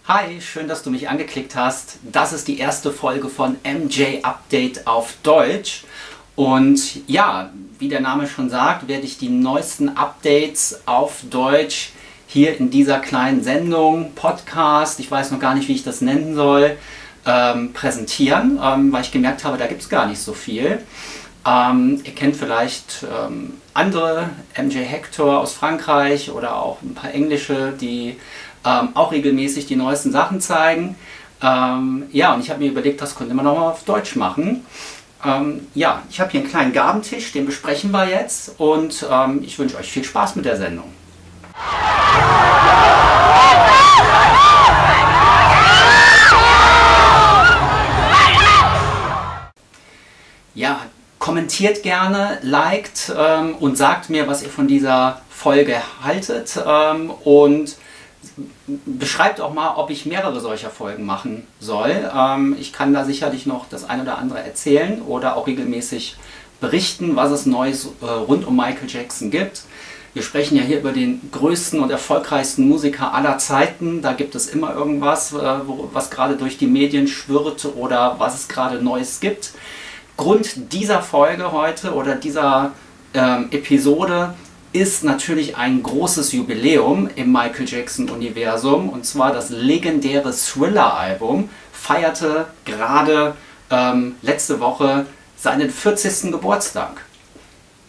Hi, schön, dass du mich angeklickt hast. Das ist die erste Folge von MJ Update auf Deutsch. Und ja, wie der Name schon sagt, werde ich die neuesten Updates auf Deutsch hier in dieser kleinen Sendung, Podcast, ich weiß noch gar nicht, wie ich das nennen soll, präsentieren, weil ich gemerkt habe, da gibt es gar nicht so viel. Ihr kennt vielleicht andere, MJ Hector aus Frankreich oder auch ein paar englische, die auch regelmäßig die neuesten Sachen zeigen. Ja, und ich habe mir überlegt, das könnte man auch mal auf Deutsch machen. Ja, ich habe hier einen kleinen Gabentisch, den besprechen wir jetzt und ich wünsche euch viel Spaß mit der Sendung. Ja, kommentiert gerne, liked und sagt mir, was ihr von dieser Folge haltet und beschreibt auch mal, ob ich mehrere solcher Folgen machen soll. Ich kann da sicherlich noch das ein oder andere erzählen oder auch regelmäßig berichten, was es Neues rund um Michael Jackson gibt. Wir sprechen ja hier über den größten und erfolgreichsten Musiker aller Zeiten. Da gibt es immer irgendwas, was gerade durch die Medien schwirrt oder was es gerade Neues gibt. Grund dieser Folge heute oder dieser Episode ist natürlich ein großes Jubiläum im Michael Jackson-Universum, und zwar das legendäre Thriller-Album feierte gerade letzte Woche seinen 40. Geburtstag.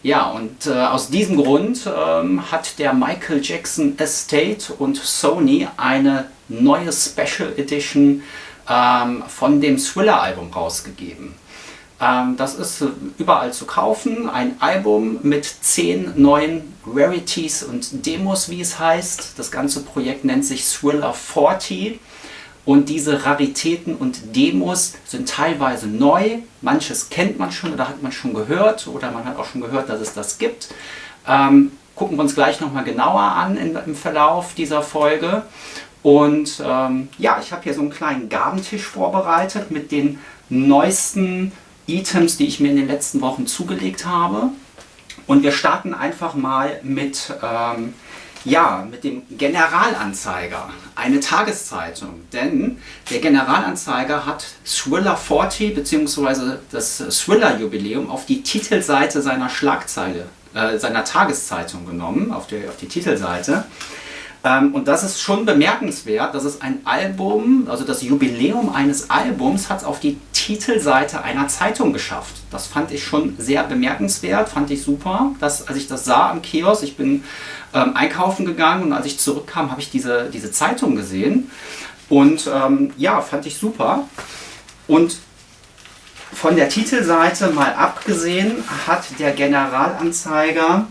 Ja, und aus diesem Grund hat der Michael Jackson Estate und Sony eine neue Special Edition von dem Thriller-Album rausgegeben. Das ist überall zu kaufen, ein Album mit 10 neuen Rarities und Demos, wie es heißt. Das ganze Projekt nennt sich Thriller 40 und diese Raritäten und Demos sind teilweise neu. Manches kennt man schon oder hat man schon gehört oder man hat auch schon gehört, dass es das gibt. Gucken wir uns gleich nochmal genauer an im Verlauf dieser Folge. Und ja, ich habe hier so einen kleinen Gabentisch vorbereitet mit den neuesten Items, die ich mir in den letzten Wochen zugelegt habe. Und wir starten einfach mal mit dem Generalanzeiger, eine Tageszeitung. Denn der Generalanzeiger hat Thriller 40 bzw. das Thriller-Jubiläum auf die Titelseite seiner Schlagzeile, seiner Tageszeitung genommen, auf die Titelseite. Und das ist schon bemerkenswert, dass es ein Album, also das Jubiläum eines Albums, hat es auf die Titelseite einer Zeitung geschafft. Das fand ich schon sehr bemerkenswert, fand ich super, als ich das sah am Kiosk. Ich bin einkaufen gegangen und als ich zurückkam, habe ich diese Zeitung gesehen und ja, fand ich super. Und von der Titelseite mal abgesehen, hat der Generalanzeiger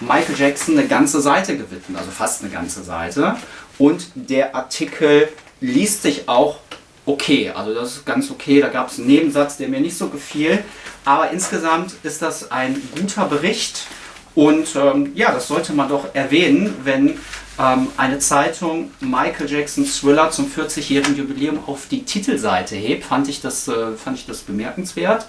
Michael Jackson eine ganze Seite gewidmet, also fast eine ganze Seite. Und der Artikel liest sich auch okay, also das ist ganz okay. Da gab es einen Nebensatz, der mir nicht so gefiel. Aber insgesamt ist das ein guter Bericht. Und ja, das sollte man doch erwähnen, wenn eine Zeitung Michael Jackson Thriller zum 40-jährigen Jubiläum auf die Titelseite hebt. Fand ich das bemerkenswert.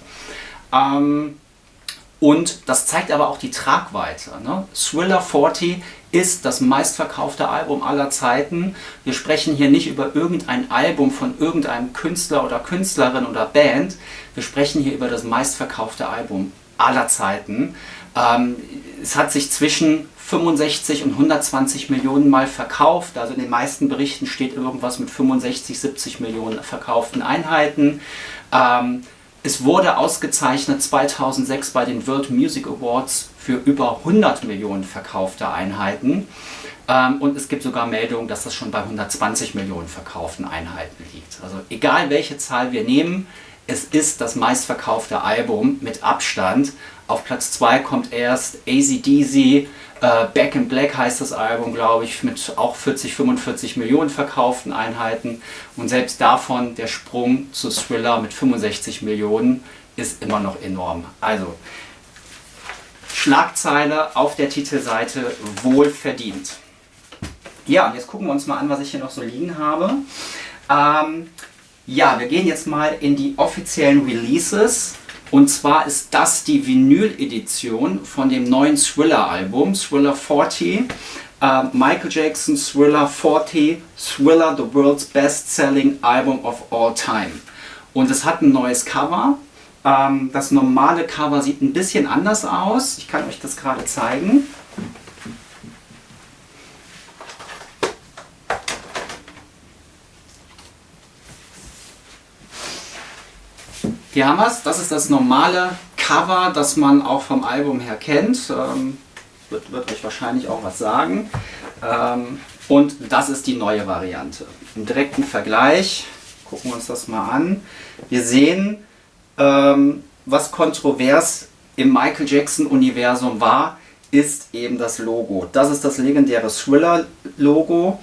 Und das zeigt aber auch die Tragweite. Ne? Thriller 40 ist das meistverkaufte Album aller Zeiten. Wir sprechen hier nicht über irgendein Album von irgendeinem Künstler oder Künstlerin oder Band. Wir sprechen hier über das meistverkaufte Album aller Zeiten. Es hat sich zwischen 65 und 120 Millionen Mal verkauft. Also in den meisten Berichten steht irgendwas mit 65, 70 Millionen verkauften Einheiten. Es wurde ausgezeichnet 2006 bei den World Music Awards für über 100 Millionen verkaufte Einheiten. Und es gibt sogar Meldungen, dass das schon bei 120 Millionen verkauften Einheiten liegt. Also egal welche Zahl wir nehmen, es ist das meistverkaufte Album mit Abstand. Auf Platz 2 kommt erst AC/DC, Back in Black heißt das Album, glaube ich, mit auch 40, 45 Millionen verkauften Einheiten. Und selbst davon der Sprung zu Thriller mit 65 Millionen ist immer noch enorm. Also Schlagzeile auf der Titelseite wohl verdient. Ja, und jetzt gucken wir uns mal an, was ich hier noch so liegen habe. Ja, wir gehen jetzt mal in die offiziellen Releases. Und zwar ist das die Vinyl-Edition von dem neuen Thriller-Album, Thriller 40. Michael Jackson Thriller 40, Thriller, the world's best-selling album of all time. Und es hat ein neues Cover. Das normale Cover sieht ein bisschen anders aus. Ich kann euch das gerade zeigen. Hier haben wir es. Das ist das normale Cover, das man auch vom Album her kennt. Wird euch wahrscheinlich auch was sagen. Und das ist die neue Variante. Im direkten Vergleich gucken wir uns das mal an. Wir sehen, was kontrovers im Michael Jackson-Universum war, ist eben das Logo. Das ist das legendäre Thriller-Logo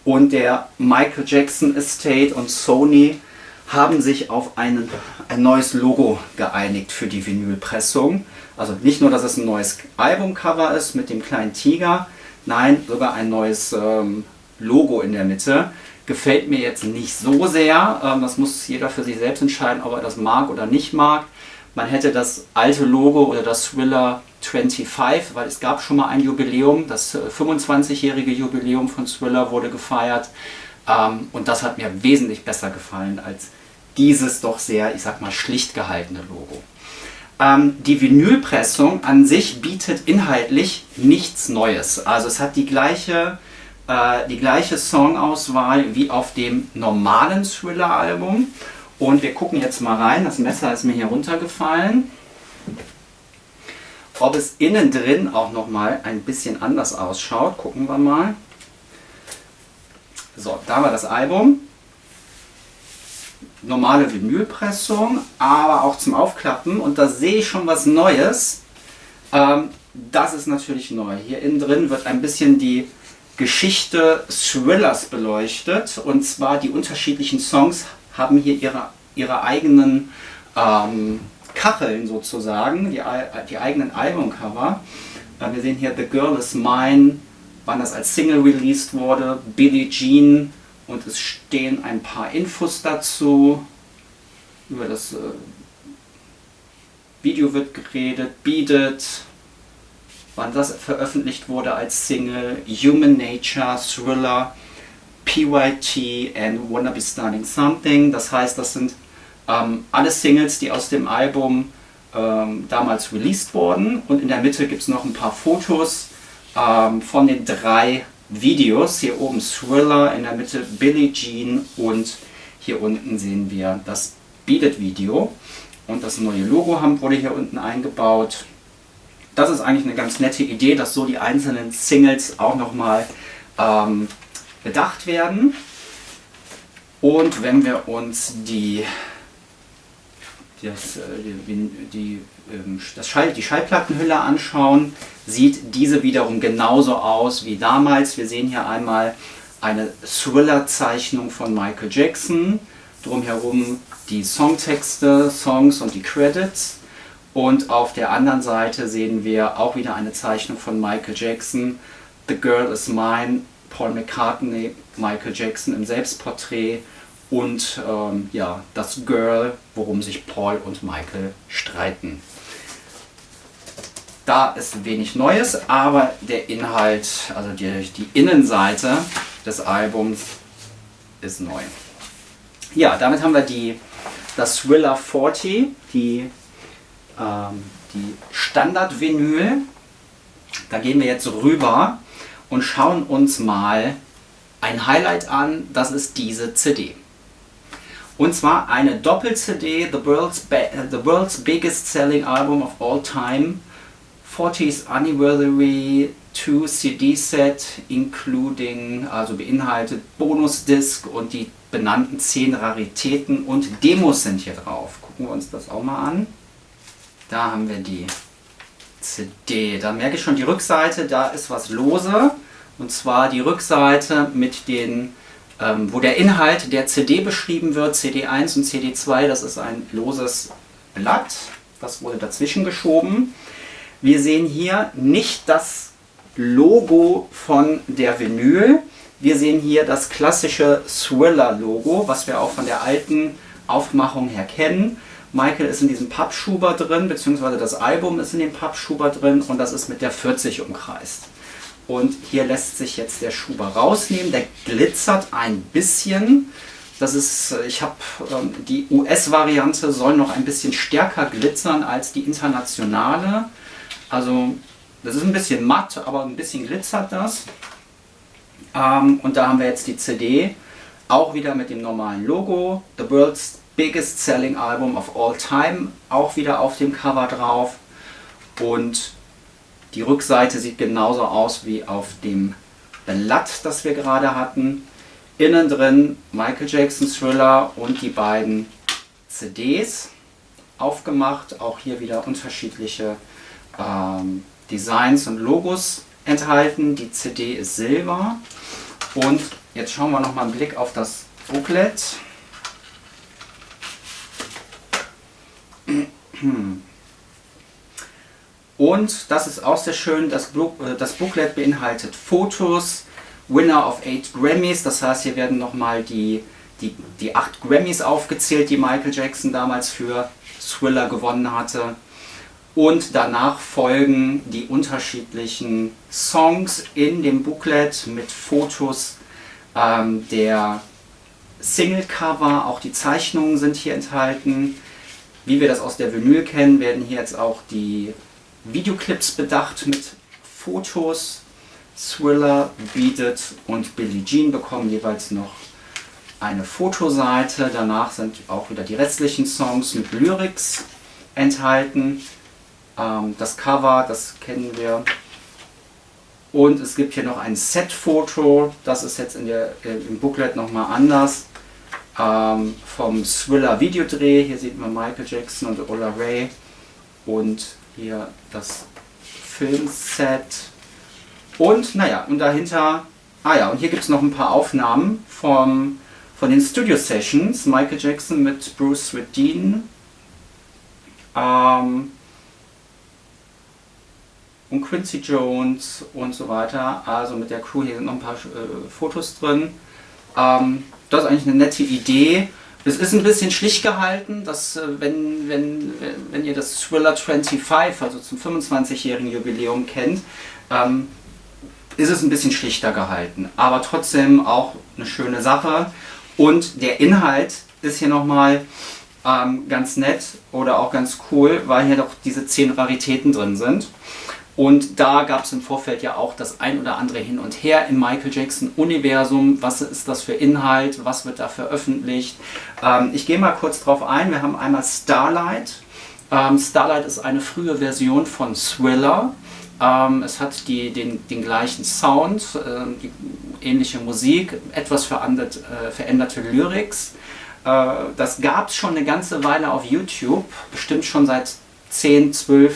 und der Michael Jackson Estate und Sony haben sich auf ein neues Logo geeinigt für die Vinylpressung. Also nicht nur, dass es ein neues Albumcover ist mit dem kleinen Tiger, nein, sogar ein neues Logo in der Mitte. Gefällt mir jetzt nicht so sehr. Das muss jeder für sich selbst entscheiden, ob er das mag oder nicht mag. Man hätte das alte Logo oder das Thriller 25, weil es gab schon mal ein Jubiläum, das 25-jährige Jubiläum von Thriller wurde gefeiert. Und das hat mir wesentlich besser gefallen als dieses doch sehr, ich sag mal, schlicht gehaltene Logo. Die Vinylpressung an sich bietet inhaltlich nichts Neues. Also es hat die gleiche Songauswahl wie auf dem normalen Thriller-Album. Und wir gucken jetzt mal rein. Das Messer ist mir hier runtergefallen. Ob es innen drin auch nochmal ein bisschen anders ausschaut, gucken wir mal. So, da war das Album. Normale Vinylpressung, aber auch zum Aufklappen. Und da sehe ich schon was Neues. Das ist natürlich neu. Hier innen drin wird ein bisschen die Geschichte Thrillers beleuchtet. Und zwar die unterschiedlichen Songs haben hier ihre eigenen Kacheln sozusagen, die eigenen Albumcover. Wir sehen hier The Girl Is Mine, wann das als Single released wurde, Billie Jean, und es stehen ein paar Infos dazu. Über das Video wird geredet, Beat It, wann das veröffentlicht wurde als Single, Human Nature, Thriller, PYT and Wanna Be Starting Something. Das heißt, das sind alle Singles, die aus dem Album damals released wurden. Und in der Mitte gibt es noch ein paar Fotos von den 3 Videos. Hier oben Thriller, in der Mitte Billie Jean und hier unten sehen wir das Beat It Video. Und das neue Logo wurde hier unten eingebaut. Das ist eigentlich eine ganz nette Idee, dass so die einzelnen Singles auch nochmal bedacht werden. Und wenn wir uns die Schallplattenhülle anschauen, sieht diese wiederum genauso aus wie damals. Wir sehen hier einmal eine Thriller-Zeichnung von Michael Jackson, drumherum die Songtexte, Songs und die Credits. Und auf der anderen Seite sehen wir auch wieder eine Zeichnung von Michael Jackson, The Girl Is Mine, Paul McCartney, Michael Jackson im Selbstporträt und ja, das Girl, worum sich Paul und Michael streiten. Da ist wenig Neues, aber der Inhalt, also die Innenseite des Albums ist neu. Ja, damit haben wir das Thriller 40, die Standard-Vinyl. Da gehen wir jetzt rüber und schauen uns mal ein Highlight an, das ist diese CD. Und zwar eine Doppel-CD, the world's biggest selling album of all time, 40th Anniversary 2 CD-Set, including, also beinhaltet Bonusdisc und die benannten 10 Raritäten und Demos sind hier drauf. Gucken wir uns das auch mal an. Da haben wir die CD. Da merke ich schon die Rückseite, da ist was lose. Und zwar die Rückseite mit den, wo der Inhalt der CD beschrieben wird, CD1 und CD2, das ist ein loses Blatt. Das wurde dazwischen geschoben. Wir sehen hier nicht das Logo von der Vinyl. Wir sehen hier das klassische Thriller-Logo, was wir auch von der alten Aufmachung her kennen. Michael ist in diesem Pappschuber drin, beziehungsweise das Album ist in dem Pappschuber drin und das ist mit der 40 umkreist. Und hier lässt sich jetzt der Schuber rausnehmen. Der glitzert ein bisschen. Das ist, ich habe die US-Variante soll noch ein bisschen stärker glitzern als die internationale. Also das ist ein bisschen matt, aber ein bisschen glitzert das. Und da haben wir jetzt die CD, auch wieder mit dem normalen Logo. The World's Biggest Selling Album of All Time, auch wieder auf dem Cover drauf. Und die Rückseite sieht genauso aus wie auf dem Blatt, das wir gerade hatten. Innen drin Michael Jackson, Thriller und die beiden CDs aufgemacht. Auch hier wieder unterschiedliche Designs und Logos enthalten. Die CD ist silber. Und jetzt schauen wir nochmal einen Blick auf das Booklet. Und das ist auch sehr schön, das Booklet beinhaltet Fotos, Winner of 8 Grammys, das heißt hier werden nochmal die 8 Grammys aufgezählt, die Michael Jackson damals für Thriller gewonnen hatte. Und danach folgen die unterschiedlichen Songs in dem Booklet mit Fotos der Singlecover, auch die Zeichnungen sind hier enthalten. Wie wir das aus der Vinyl kennen, werden hier jetzt auch die Videoclips bedacht mit Fotos. Thriller, Beat It und Billie Jean bekommen jeweils noch eine Fotoseite. Danach sind auch wieder die restlichen Songs mit Lyrics enthalten. Das Cover, das kennen wir. Und es gibt hier noch ein Set-Foto, das ist jetzt im Booklet nochmal anders. Vom Thriller Videodreh, hier sieht man Michael Jackson und Ola Ray. Und hier das Filmset. Und naja, und dahinter, und hier gibt es noch ein paar Aufnahmen von den Studio Sessions. Michael Jackson mit Bruce Swedien. Und Quincy Jones und so weiter. Also mit der Crew, hier sind noch ein paar Fotos drin. Das ist eigentlich eine nette Idee. Es ist ein bisschen schlicht gehalten, dass wenn ihr das Thriller 25, also zum 25-jährigen Jubiläum kennt, ist es ein bisschen schlichter gehalten. Aber trotzdem auch eine schöne Sache. Und der Inhalt ist hier nochmal ganz nett oder auch ganz cool, weil hier doch diese 10 Raritäten drin sind. Und da gab es im Vorfeld ja auch das ein oder andere Hin und Her im Michael Jackson-Universum. Was ist das für Inhalt? Was wird da veröffentlicht? Ich gehe mal kurz drauf ein. Wir haben einmal Starlight. Starlight ist eine frühe Version von Thriller. Es hat den gleichen Sound, die ähnliche Musik, etwas veränderte Lyrics. Das gab es schon eine ganze Weile auf YouTube, bestimmt schon seit 10, 12,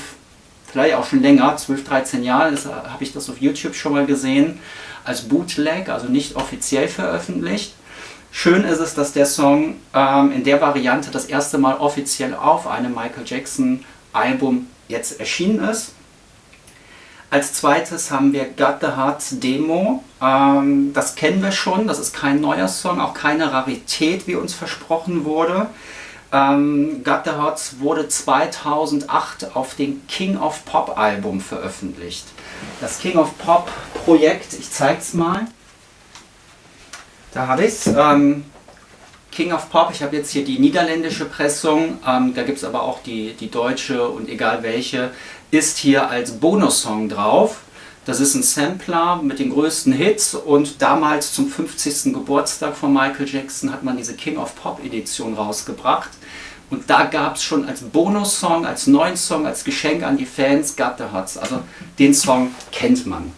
vielleicht auch schon länger, 12, 13 Jahren habe ich das auf YouTube schon mal gesehen, als Bootleg, also nicht offiziell veröffentlicht. Schön ist es, dass der Song in der Variante das erste Mal offiziell auf einem Michael Jackson Album jetzt erschienen ist. Als zweites haben wir Got the Hearts Demo. Das kennen wir schon, das ist kein neuer Song, auch keine Rarität, wie uns versprochen wurde. Got the Hearts wurde 2008 auf dem King of Pop Album veröffentlicht. Das King of Pop Projekt, ich zeige es mal. Da habe ich es. King of Pop, ich habe jetzt hier die niederländische Pressung, da gibt es aber auch die deutsche und egal welche, ist hier als Bonussong drauf. Das ist ein Sampler mit den größten Hits und damals zum 50. Geburtstag von Michael Jackson hat man diese King of Pop Edition rausgebracht. Und da gab es schon als Bonussong, als neuen Song, als Geschenk an die Fans, Got the Hearts. Also den Song kennt man.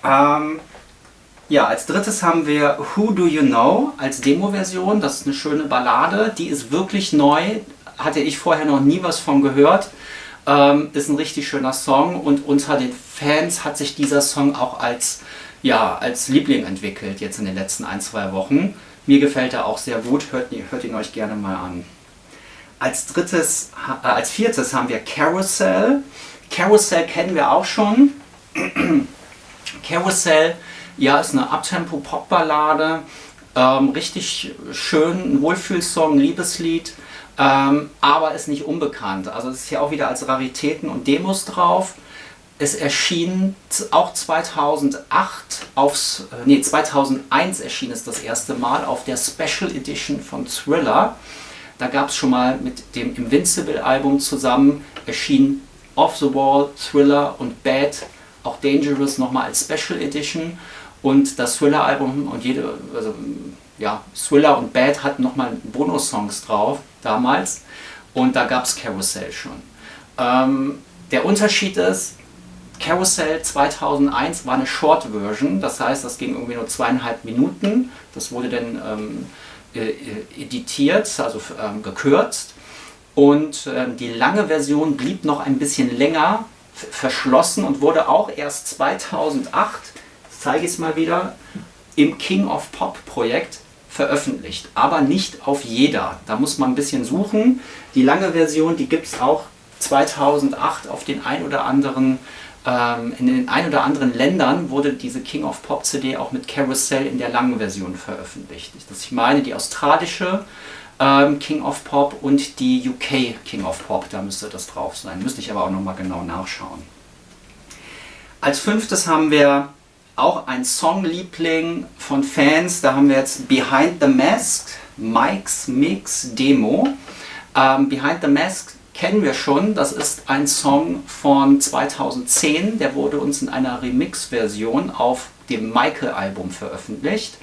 Als drittes haben wir Who Do You Know als Demo-Version. Das ist eine schöne Ballade, die ist wirklich neu, hatte ich vorher noch nie was von gehört. Ist ein richtig schöner Song und unter den Fans hat sich dieser Song auch als Liebling entwickelt, jetzt in den letzten 1-2 Wochen. Mir gefällt er auch sehr gut, hört ihn euch gerne mal an. Als viertes haben wir Carousel. Carousel kennen wir auch schon. Carousel, ist eine Uptempo-Pop-Ballade, richtig schön, ein Wohlfühlsong, ein Liebeslied. Aber ist nicht unbekannt. Also es ist hier auch wieder als Raritäten und Demos drauf. Es erschien auch 2001 erschien es das erste Mal auf der Special Edition von Thriller. Da gab es schon mal mit dem Invincible-Album zusammen, erschien Off the Wall, Thriller und Bad, auch Dangerous nochmal als Special Edition. Und das Thriller-Album und Thriller und Bad hatten nochmal Bonus-Songs drauf damals. Und da gab es Carousel schon. Der Unterschied ist, Carousel 2001 war eine Short-Version, das heißt, das ging irgendwie nur 2,5 Minuten. Das wurde dann editiert, also gekürzt. Und die lange Version blieb noch ein bisschen länger verschlossen und wurde auch erst 2008, zeige ich es mal wieder, im King of Pop Projekt veröffentlicht. Aber nicht auf jeder. Da muss man ein bisschen suchen. Die lange Version, die gibt es auch 2008 auf den ein oder anderen in den ein oder anderen Ländern wurde diese King of Pop CD auch mit Carousel in der langen Version veröffentlicht. Ich meine die australische King of Pop und die UK King of Pop, da müsste das drauf sein. Müsste ich aber auch nochmal genau nachschauen. Als 5. haben wir auch ein Songliebling von Fans. Da haben wir jetzt Behind the Mask, Mike's Mix Demo. Behind the Mask kennen wir schon, das ist ein Song von 2010, der wurde uns in einer Remix-Version auf dem Michael-Album veröffentlicht.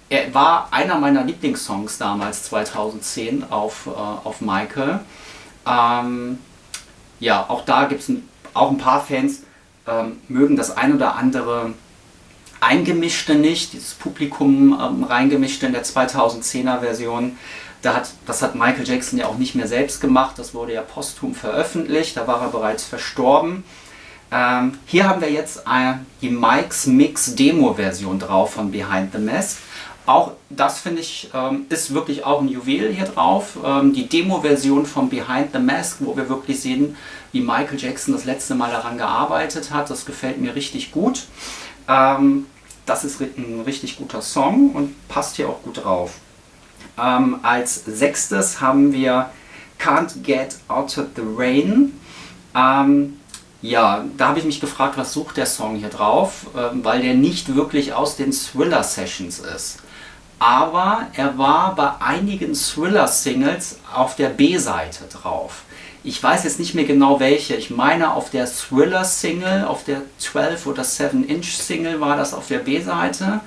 Er war einer meiner Lieblingssongs damals 2010 auf Michael. Ja, auch da gibt es auch ein paar Fans, mögen das ein oder andere Eingemischte nicht, dieses Publikum reingemischte in der 2010er Version. Das hat Michael Jackson ja auch nicht mehr selbst gemacht, das wurde ja posthum veröffentlicht, da war er bereits verstorben. Hier haben wir jetzt die Mike's Mix Demo-Version drauf von Behind the Mask. Auch das finde ich ist wirklich auch ein Juwel hier drauf. Die Demo-Version von Behind the Mask, wo wir wirklich sehen, wie Michael Jackson das letzte Mal daran gearbeitet hat, das gefällt mir richtig gut. Das ist ein richtig guter Song und passt hier auch gut drauf. Als 6. haben wir Can't Get Out of the Rain. Ja, da habe ich mich gefragt, was sucht der Song hier drauf, weil der nicht wirklich aus den Thriller-Sessions ist. Aber er war bei einigen Thriller-Singles auf der B-Seite drauf. Ich weiß jetzt nicht mehr genau welche. Ich meine, auf der Thriller-Single, auf der 12 oder 7-Inch-Single war das auf der B-Seite.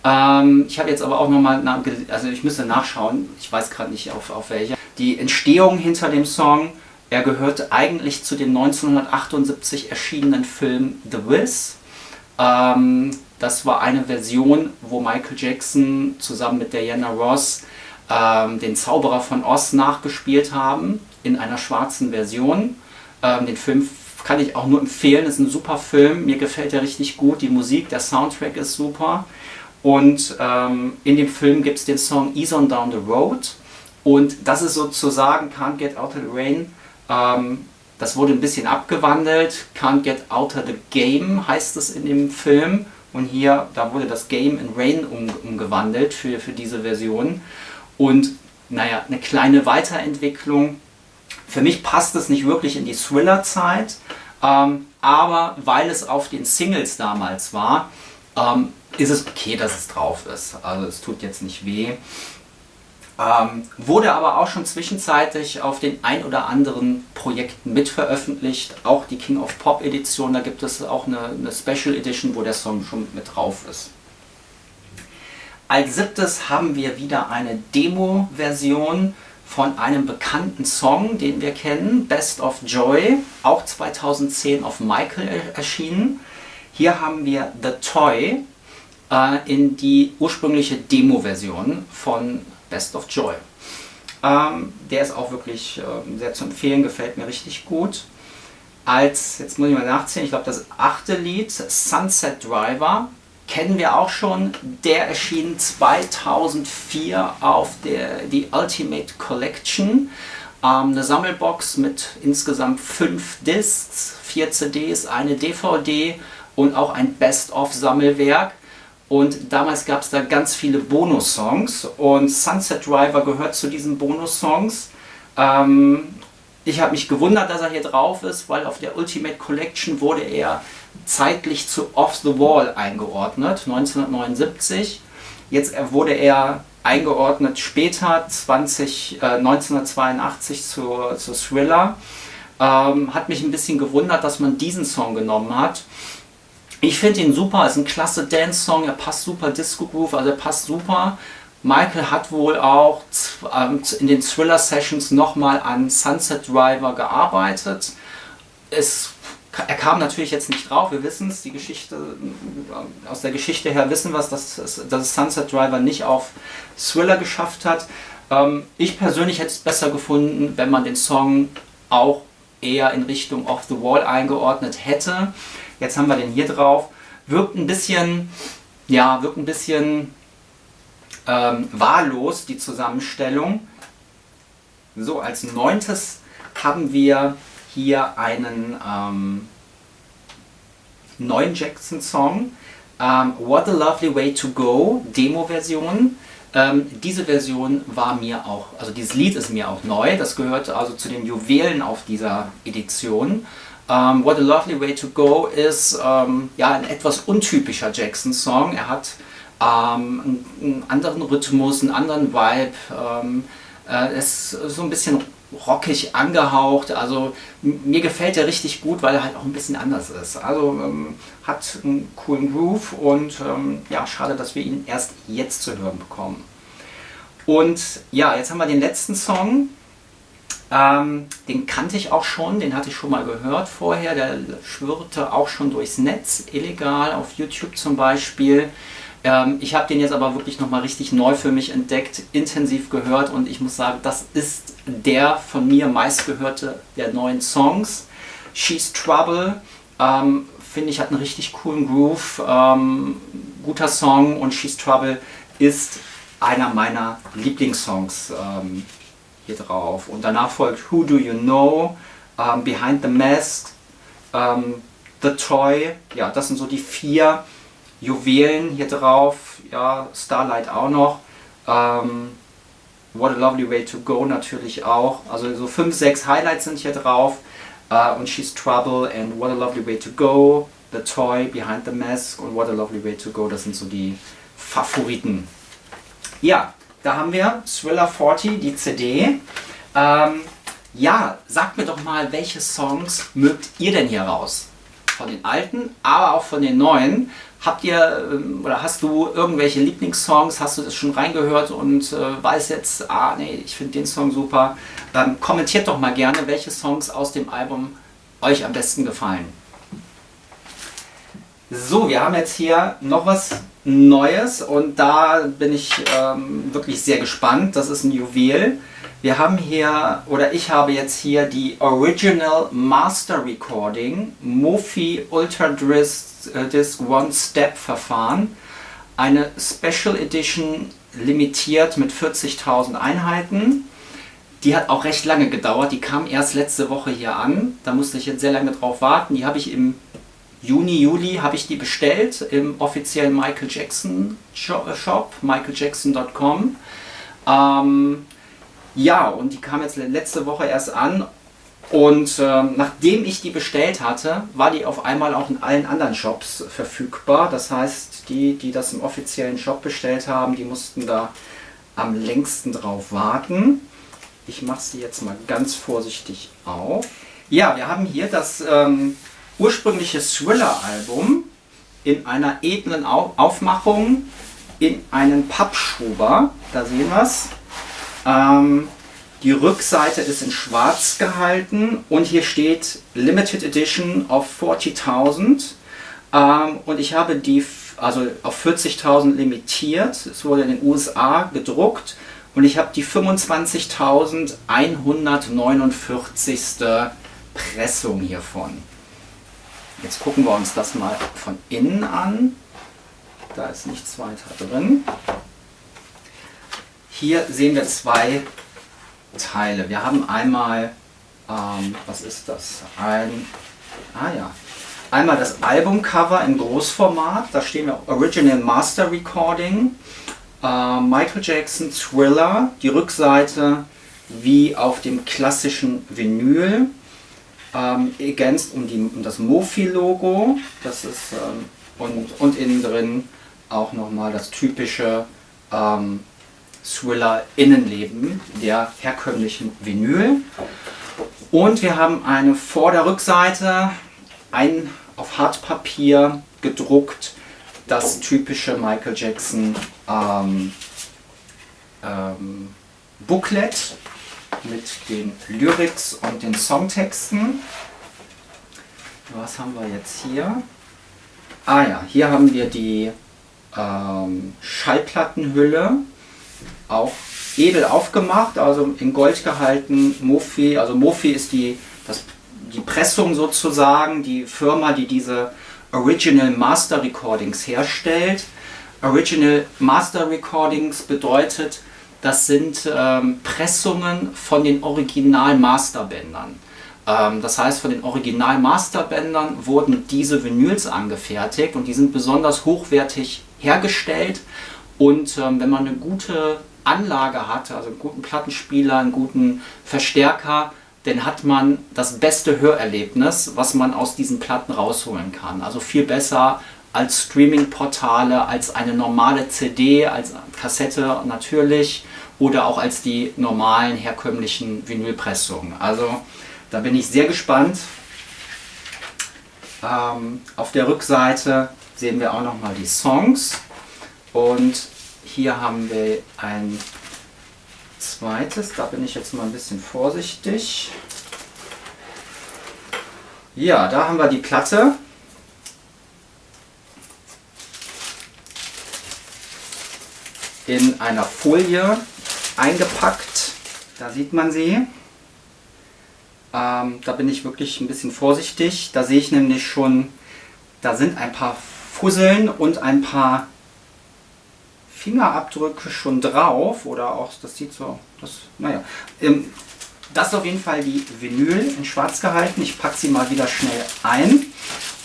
Ich habe jetzt aber auch nochmal, also ich müsste nachschauen, ich weiß gerade nicht auf welche. Die Entstehung hinter dem Song, er gehört eigentlich zu dem 1978 erschienenen Film The Wiz. Das war eine Version, wo Michael Jackson zusammen mit Diana Ross den Zauberer von Oz nachgespielt haben, in einer schwarzen Version. Den Film kann ich auch nur empfehlen, ist ein super Film, mir gefällt er richtig gut, die Musik, der Soundtrack ist super. Und in dem Film gibt es den Song Ease on Down the Road und das ist sozusagen Can't Get Out of the Rain. Das wurde ein bisschen abgewandelt. Can't Get Out of the Game heißt es in dem Film und hier, da wurde das Game in Rain umgewandelt für diese Version. Und naja, eine kleine Weiterentwicklung. Für mich passt es nicht wirklich in die Thriller-Zeit, aber weil es auf den Singles damals war, ist es okay, dass es drauf ist. Also es tut jetzt nicht weh. Wurde aber auch schon zwischenzeitlich auf den ein oder anderen Projekten mitveröffentlicht. Auch die King of Pop Edition, da gibt es auch eine Special Edition, wo der Song schon mit drauf ist. Als 7. haben wir wieder eine Demo-Version von einem bekannten Song, den wir kennen, Best of Joy, auch 2010 auf Michael erschienen. Hier haben wir The Toy in die ursprüngliche Demo-Version von Best of Joy. Der ist auch wirklich sehr zu empfehlen, gefällt mir richtig gut. Jetzt muss ich mal nachzählen, ich glaube das 8. Lied, Sunset Driver, kennen wir auch schon. Der erschien 2004 auf die Ultimate Collection. Eine Sammelbox mit insgesamt 5 Discs, 4 CDs, eine DVD und auch ein Best-of-Sammelwerk. Und damals gab es da ganz viele Bonus-Songs und Sunset Driver gehört zu diesen Bonus-Songs. Ich habe mich gewundert, dass er hier drauf ist, weil auf der Ultimate Collection wurde er zeitlich zu Off the Wall eingeordnet, 1979. Jetzt wurde er eingeordnet später, 1982 zu Thriller. Hat mich ein bisschen gewundert, dass man diesen Song genommen hat. Ich finde ihn super, ist ein klasse Dance-Song, er passt super, Disco-Groove, also er passt super. Michael hat wohl auch in den Thriller-Sessions nochmal an Sunset Driver gearbeitet. Er kam natürlich jetzt nicht drauf, wir wissen es, aus der Geschichte her wissen wir es, dass Sunset Driver nicht auf Thriller geschafft hat. Ich persönlich hätte es besser gefunden, wenn man den Song auch eher in Richtung Off the Wall eingeordnet hätte. Jetzt haben wir den hier drauf. Wirkt ein bisschen wahllos, die Zusammenstellung. So, als 9. haben wir hier einen neuen Jackson-Song. What a Lovely Way to Go, Demo-Version. Diese Version war mir auch, also dieses Lied ist mir auch neu. Das gehört also zu den Juwelen auf dieser Edition. What a Lovely Way to Go ist ein etwas untypischer Jackson-Song. Er hat einen anderen Rhythmus, einen anderen Vibe. Es ist so ein bisschen rockig angehaucht. Also mir gefällt er richtig gut, weil er halt auch ein bisschen anders ist. Also hat einen coolen Groove und schade, dass wir ihn erst jetzt zu hören bekommen. Und ja, jetzt haben wir den letzten Song. Den kannte ich auch schon, den hatte ich schon mal gehört vorher, der schwirrte auch schon durchs Netz, illegal, auf YouTube zum Beispiel. Ich habe den jetzt aber wirklich nochmal richtig neu für mich entdeckt, intensiv gehört und ich muss sagen, das ist der von mir meistgehörte der neuen Songs. She's Trouble, finde ich, hat einen richtig coolen Groove, guter Song und She's Trouble ist einer meiner Lieblingssongs hier drauf. Und danach folgt Who Do You Know, Behind the Mask, The Toy. Ja, das sind so die 4 Juwelen hier drauf. Ja, Starlight auch noch. What a Lovely Way to Go natürlich auch. Also so 5, 6 Highlights sind hier drauf. Und She's Trouble and What a Lovely Way to Go, The Toy, Behind the Mask und What a Lovely Way to Go. Das sind so die Favoriten. Ja, da haben wir Thriller 40, die CD. Sagt mir doch mal, welche Songs mögt ihr denn hier raus? Von den alten, aber auch von den neuen. Habt ihr oder hast du irgendwelche Lieblingssongs? Hast du das schon reingehört und weiß jetzt, ich finde den Song super. Kommentiert doch mal gerne, welche Songs aus dem Album euch am besten gefallen. So, wir haben jetzt hier noch was Neues und da bin ich wirklich sehr gespannt. Das ist ein Juwel. Wir haben hier, oder ich habe jetzt hier die Original Master Recording Mophie Ultra Disc One Step Verfahren. Eine Special Edition limitiert mit 40.000 Einheiten. Die hat auch recht lange gedauert. Die kam erst letzte Woche hier an. Da musste ich jetzt sehr lange drauf warten. Die habe ich im Juli habe ich die bestellt im offiziellen Michael Jackson Shop, michaeljackson.com. Und die kam jetzt letzte Woche erst an und nachdem ich die bestellt hatte, war die auf einmal auch in allen anderen Shops verfügbar. Das heißt, die das im offiziellen Shop bestellt haben, die mussten da am längsten drauf warten. Ich mache sie jetzt mal ganz vorsichtig auf. Ja, wir haben hier das ursprüngliche Thriller-Album in einer edlen Aufmachung in einen Pappschuber. Da sehen wir es. Die Rückseite ist in schwarz gehalten und hier steht Limited Edition of 40.000 und ich habe die auf 40.000 limitiert. Es wurde in den USA gedruckt und ich habe die 25.149. Pressung hiervon. Jetzt gucken wir uns das mal von innen an. Da ist nichts weiter drin. Hier sehen wir 2 Teile. Wir haben einmal, was ist das? Einmal das Albumcover in Großformat. Da stehen wir Original Master Recording, Michael Jackson Thriller. Die Rückseite wie auf dem klassischen Vinyl, ergänzt um das Mofi-Logo. Das ist, und innen drin auch nochmal das typische Thriller-Innenleben der herkömmlichen Vinyl. Und wir haben eine Vorder-Rückseite, auf Hartpapier gedruckt, das typische Michael Jackson Booklet mit den Lyrics und den Songtexten. Was haben wir jetzt hier? Ah ja, hier haben wir die Schallplattenhülle, auch edel aufgemacht, also in Gold gehalten. Mofi, also Mofi ist die Pressung sozusagen, die Firma, die diese Original Master Recordings herstellt. Original Master Recordings bedeutet, das sind Pressungen von den Original Masterbändern. Das heißt, von den Original Masterbändern wurden diese Vinyls angefertigt und die sind besonders hochwertig hergestellt. Und wenn man eine gute Anlage hat, also einen guten Plattenspieler, einen guten Verstärker, dann hat man das beste Hörerlebnis, was man aus diesen Platten rausholen kann. Also viel besser als Streaming-Portale, als eine normale CD, als Kassette natürlich oder auch als die normalen herkömmlichen Vinylpressungen. Also da bin ich sehr gespannt. Auf der Rückseite sehen wir auch nochmal die Songs und hier haben wir ein zweites, da bin ich jetzt mal ein bisschen vorsichtig. Ja, da haben wir die Platte. In einer Folie eingepackt, da sieht man sie. Da bin ich wirklich ein bisschen vorsichtig. Da sehe ich nämlich schon, da sind ein paar Fusseln und ein paar Fingerabdrücke schon drauf. Oder auch, das sieht so, naja. Das ist auf jeden Fall die Vinyl in schwarz gehalten. Ich packe sie mal wieder schnell ein.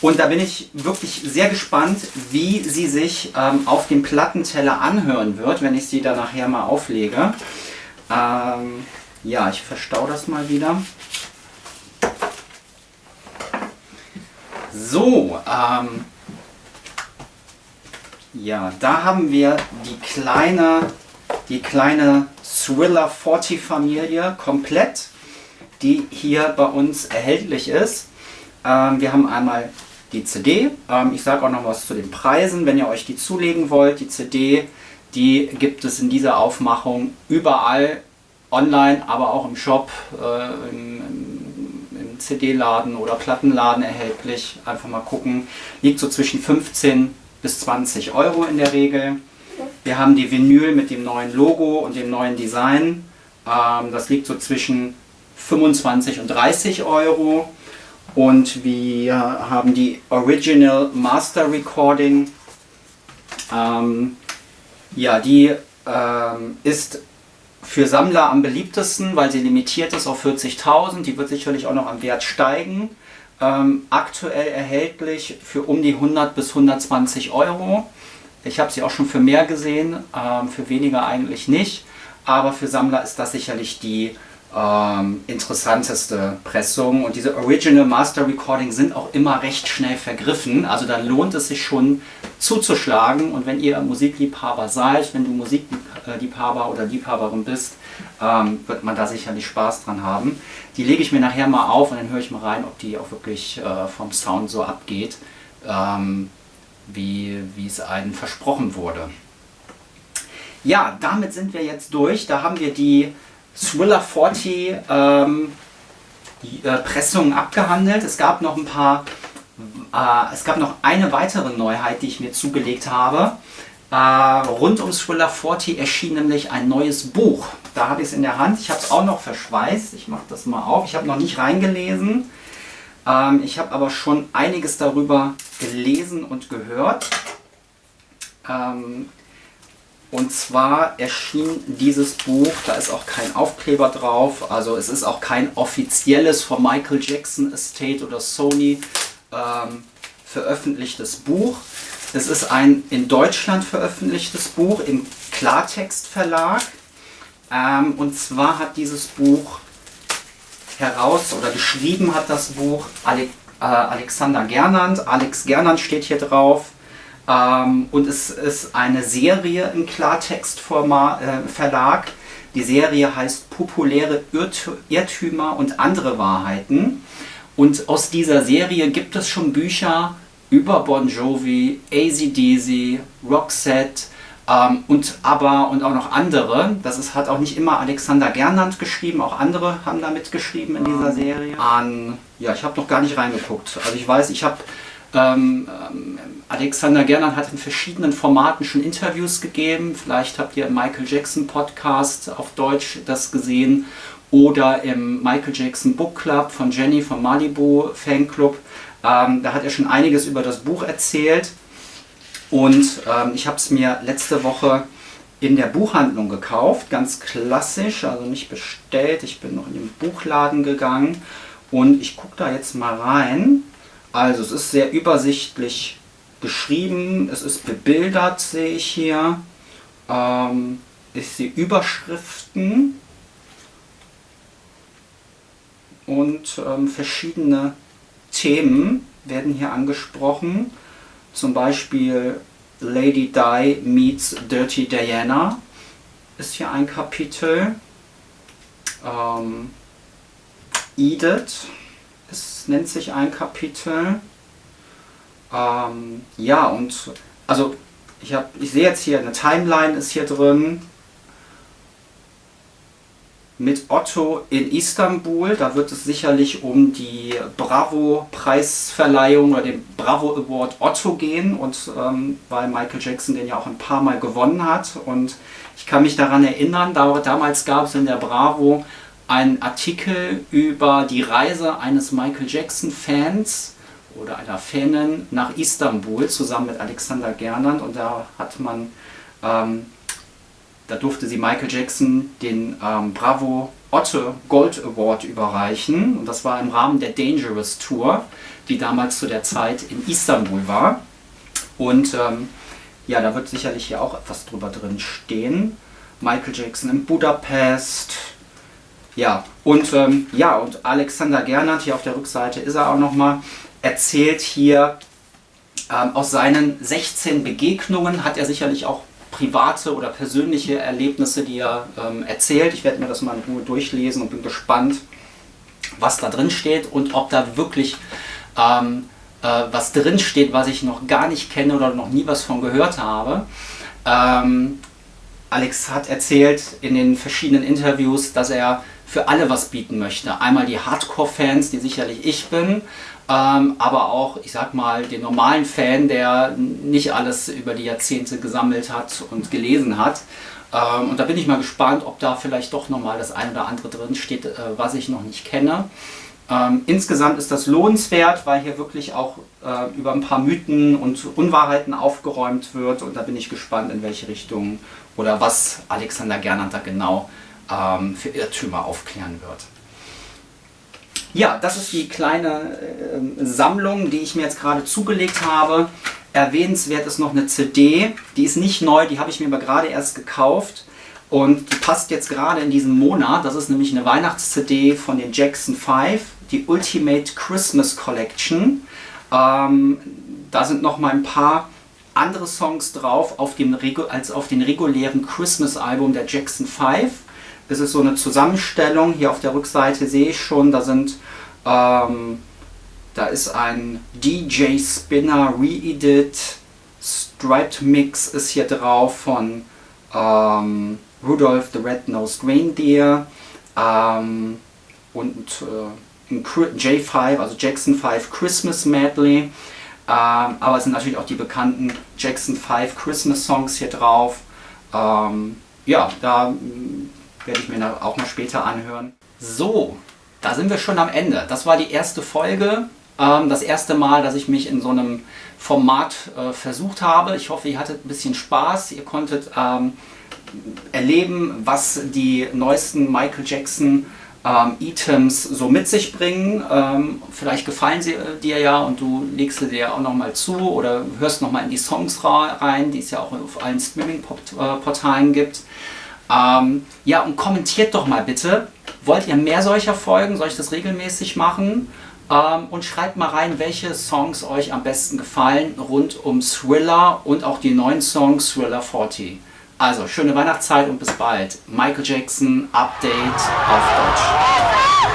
Und da bin ich wirklich sehr gespannt, wie sie sich auf dem Plattenteller anhören wird, wenn ich sie dann nachher mal auflege. Ja, ich verstaue das mal wieder. So, ja, da haben wir die kleine Thriller 40 Familie komplett, die hier bei uns erhältlich ist. Wir haben einmal die CD, ich sage auch noch was zu den Preisen, wenn ihr euch die zulegen wollt. Die CD, die gibt es in dieser Aufmachung überall, online, aber auch im Shop, im CD-Laden oder Plattenladen erhältlich. Einfach mal gucken, liegt so zwischen 15 bis 20 Euro in der Regel. Wir haben die Vinyl mit dem neuen Logo und dem neuen Design, das liegt so zwischen 25 und 30 Euro. Und wir haben die Original Master Recording. Ja, die ist für Sammler am beliebtesten, weil sie limitiert ist auf 40.000. Die wird sicherlich auch noch am Wert steigen. Aktuell erhältlich für um die 100 bis 120 Euro. Ich habe sie auch schon für mehr gesehen, für weniger eigentlich nicht. Aber für Sammler ist das sicherlich die interessanteste Pressung. Und diese Original Master Recording sind auch immer recht schnell vergriffen. Also dann lohnt es sich schon zuzuschlagen. Und wenn ihr Musikliebhaber seid, wenn du Musikliebhaber oder Liebhaberin bist, wird man da sicherlich Spaß dran haben. Die lege ich mir nachher mal auf und dann höre ich mal rein, ob die auch wirklich vom Sound so abgeht, wie es einem versprochen wurde. Ja, damit sind wir jetzt durch. Da haben wir die Thriller 40 Pressungen abgehandelt. Es gab noch eine weitere Neuheit, die ich mir zugelegt habe. Rund um Thriller 40 erschien nämlich ein neues Buch. Da habe ich es in der Hand. Ich habe es auch noch verschweißt. Ich mache das mal auf. Ich habe noch nicht reingelesen. Ich habe aber schon einiges darüber gelesen und gehört. Und zwar erschien dieses Buch, da ist auch kein Aufkleber drauf, also es ist auch kein offizielles vom Michael Jackson Estate oder Sony veröffentlichtes Buch. Es ist ein in Deutschland veröffentlichtes Buch im Klartext Verlag Und zwar hat dieses Buch geschrieben hat das Buch Alexander Gernand. Alex Gernand steht hier drauf. Und es ist eine Serie im Klartext-Verlag. Die Serie heißt Populäre Irrtümer und andere Wahrheiten. Und aus dieser Serie gibt es schon Bücher über Bon Jovi, AC/DC, Roxette und ABBA und auch noch andere. Hat auch nicht immer Alexander Gernand geschrieben, auch andere haben da mitgeschrieben in dieser Serie. Ich habe noch gar nicht reingeguckt. Also ich weiß, Alexander Gernand hat in verschiedenen Formaten schon Interviews gegeben. Vielleicht habt ihr im Michael Jackson Podcast auf Deutsch das gesehen oder im Michael Jackson Book Club von Jenny vom Malibu Fanclub. Da hat er schon einiges über das Buch erzählt. Und ich habe es mir letzte Woche in der Buchhandlung gekauft, ganz klassisch, also nicht bestellt. Ich bin noch in den Buchladen gegangen und ich gucke da jetzt mal rein. Also es ist sehr übersichtlich geschrieben, es ist bebildert, sehe ich hier. Ich sehe Überschriften und verschiedene Themen werden hier angesprochen. Zum Beispiel Lady Di meets Dirty Diana ist hier ein Kapitel. Edith nennt sich ein Kapitel. Ich sehe jetzt hier, eine Timeline ist hier drin. Mit Otto in Istanbul, da wird es sicherlich um die Bravo-Preisverleihung oder den Bravo Award Otto gehen und weil Michael Jackson den ja auch ein paar Mal gewonnen hat und ich kann mich daran erinnern, damals gab es in der Bravo einen Artikel über die Reise eines Michael Jackson Fans oder einer Fanin nach Istanbul zusammen mit Alexander Gernand und da durfte sie Michael Jackson den Bravo Otto Gold Award überreichen. Und das war im Rahmen der Dangerous Tour, die damals zu der Zeit in Istanbul war. Und da wird sicherlich hier auch etwas drüber drin stehen. Michael Jackson in Budapest. Und Alexander Gernand, hier auf der Rückseite ist er auch nochmal, erzählt hier aus seinen 16 Begegnungen, hat er sicherlich auch private oder persönliche Erlebnisse, die er erzählt. Ich werde mir das mal in Ruhe durchlesen und bin gespannt, was da drin steht und ob da wirklich was drin steht, was ich noch gar nicht kenne oder noch nie was von gehört habe. Alex hat erzählt in den verschiedenen Interviews, dass er für alle was bieten möchte. Einmal die Hardcore-Fans, die sicherlich ich bin, aber auch, ich sag mal, den normalen Fan, der nicht alles über die Jahrzehnte gesammelt hat und gelesen hat. Und da bin ich mal gespannt, ob da vielleicht doch nochmal das eine oder andere drin steht, was ich noch nicht kenne. Insgesamt ist das lohnenswert, weil hier wirklich auch über ein paar Mythen und Unwahrheiten aufgeräumt wird und da bin ich gespannt, in welche Richtung oder was Alexander Gernand da genau für Irrtümer aufklären wird. Ja, das ist die kleine Sammlung, die ich mir jetzt gerade zugelegt habe. Erwähnenswert ist noch eine CD, die ist nicht neu, die habe ich mir aber gerade erst gekauft und die passt jetzt gerade in diesen Monat. Das ist nämlich eine Weihnachts-CD von den Jackson 5, die Ultimate Christmas Collection. Da sind noch mal ein paar andere Songs drauf als auf den regulären Christmas-Album der Jackson 5. Das ist so eine Zusammenstellung. Hier auf der Rückseite sehe ich schon, da ist ein DJ Spinner Re-Edit, Striped Mix ist hier drauf von Rudolph the Red-Nosed Reindeer und ein J5, also Jackson 5 Christmas Medley. Aber es sind natürlich auch die bekannten Jackson 5 Christmas Songs hier drauf. Da werde ich mir auch mal später anhören. So, da sind wir schon am Ende. Das war die erste Folge. Das erste Mal, dass ich mich in so einem Format versucht habe. Ich hoffe, ihr hattet ein bisschen Spaß. Ihr konntet erleben, was die neuesten Michael Jackson Items so mit sich bringen. Vielleicht gefallen sie dir ja und du legst sie dir auch nochmal zu oder hörst nochmal in die Songs rein, die es ja auch auf allen Streaming-Portalen gibt. Ja, und kommentiert doch mal bitte. Wollt ihr mehr solcher Folgen? Soll ich das regelmäßig machen? Und schreibt mal rein, welche Songs euch am besten gefallen rund um Thriller und auch die neuen Songs Thriller 40. Also, schöne Weihnachtszeit und bis bald. Michael Jackson, Update auf Deutsch.